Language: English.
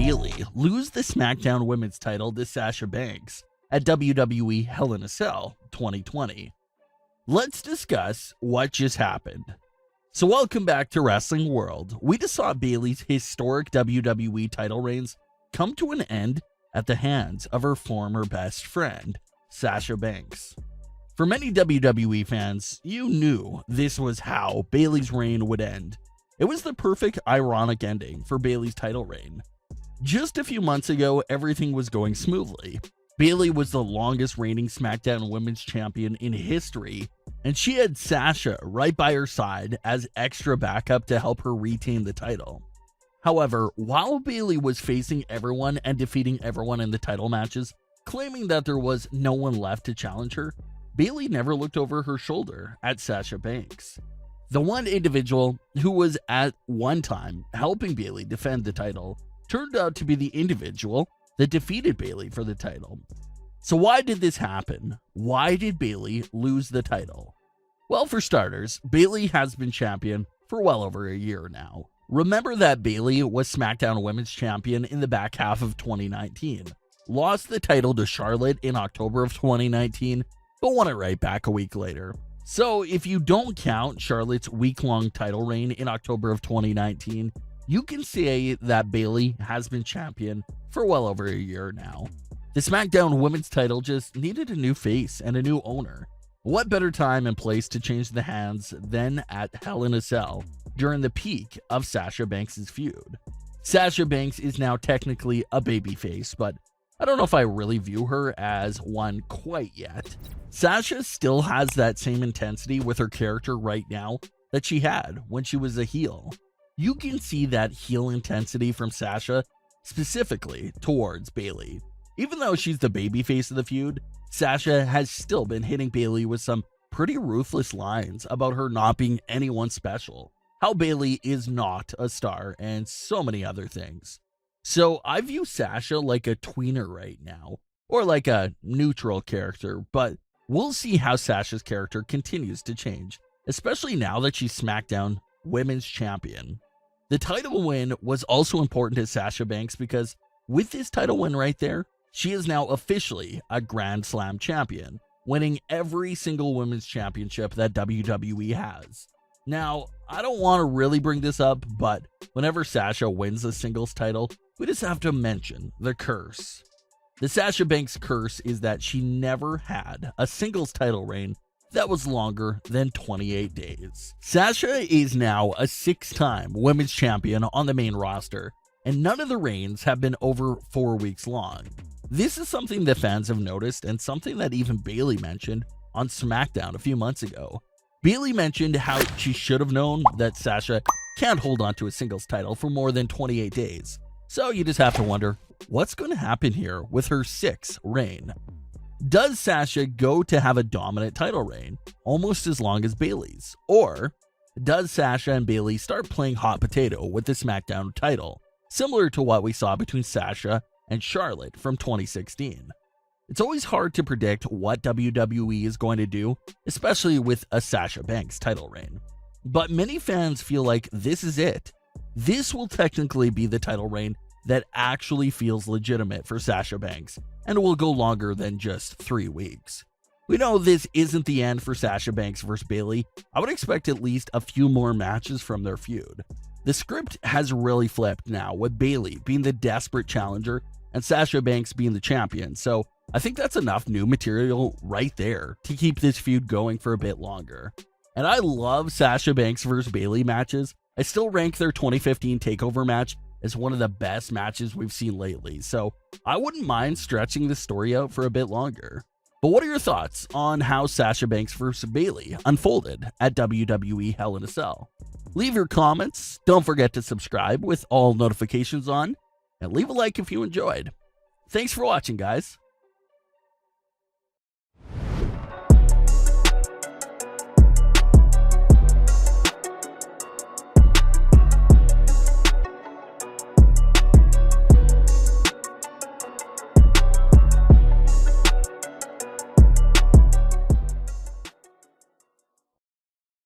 Bayley lose the SmackDown Women's title to Sasha Banks at WWE Hell in a Cell 2020? Let's discuss what just happened. So welcome back to Wrestling World. We just saw Bayley's historic WWE title reigns come to an end at the hands of her former best friend, Sasha Banks. For many WWE fans, you knew this was how Bayley's reign would end. It was the perfect ironic ending for Bayley's title reign. Just a few months ago, everything was going smoothly. Bayley was the longest reigning SmackDown Women's Champion in history, and she had Sasha right by her side as extra backup to help her retain the title. However, while Bayley was facing everyone and defeating everyone in the title matches, claiming that there was no one left to challenge her, Bayley never looked over her shoulder at Sasha Banks. The one individual who was at one time helping Bayley defend the title turned out to be the individual that defeated Bayley for the title. So why did this happen? Why did Bayley lose the title? Well, for starters, Bayley has been champion for well over a year now. Remember that Bayley was SmackDown Women's Champion in the back half of 2019, lost the title to Charlotte in October of 2019, but won it right back a week later. So if you don't count Charlotte's week-long title reign in October of 2019, you can say that Bayley has been champion for well over a year now. The SmackDown Women's title just needed a new face and a new owner. What better time and place to change the hands than at Hell in a Cell during the peak of Sasha Banks' feud? Sasha Banks is now technically a babyface, but I don't know if I really view her as one quite yet. Sasha still has that same intensity with her character right now that she had when she was a heel. You can see that heel intensity from Sasha specifically towards Bayley. Even though she's the babyface of the feud, Sasha has still been hitting Bayley with some pretty ruthless lines about her not being anyone special, how Bayley is not a star, and so many other things. So I view Sasha like a tweener right now, or like a neutral character, but we'll see how Sasha's character continues to change, especially now that she's SmackDown Women's Champion. The title win was also important to Sasha Banks because with this title win right there, she is now officially a Grand Slam champion, winning every single women's championship that WWE has. Now, I don't want to really bring this up, but whenever Sasha wins a singles title, we just have to mention the curse. The Sasha Banks curse is that she never had a singles title reign that was longer than 28 days. Sasha is now a 6-time women's champion on the main roster, and none of the reigns have been over 4 weeks long. This is something that fans have noticed and something that even Bayley mentioned on SmackDown a few months ago. Bayley mentioned how she should have known that Sasha can't hold on to a singles title for more than 28 days. So you just have to wonder, what's going to happen here with her 6th reign? Does Sasha go to have a dominant title reign, almost as long as Bayley's? Or does Sasha and Bayley start playing hot potato with the SmackDown title, similar to what we saw between Sasha and Charlotte from 2016? It's always hard to predict what WWE is going to do, especially with a Sasha Banks title reign. But many fans feel like this is it. This will technically be the title reign that actually feels legitimate for Sasha Banks, and it will go longer than just 3 weeks. We know this isn't the end for Sasha Banks versus Bayley. I would expect at least a few more matches from their feud. The script has really flipped now, with Bayley being the desperate challenger and Sasha Banks being the champion, so I think that's enough new material right there to keep this feud going for a bit longer. And I love Sasha Banks versus Bayley matches. I still rank their 2015 TakeOver match as one of the best matches we've seen lately, so I wouldn't mind stretching the story out for a bit longer. But what are your thoughts on how Sasha Banks versus Bayley unfolded at WWE Hell in a Cell? Leave your comments, don't forget to subscribe with all notifications on, and leave a like if you enjoyed. Thanks for watching, guys.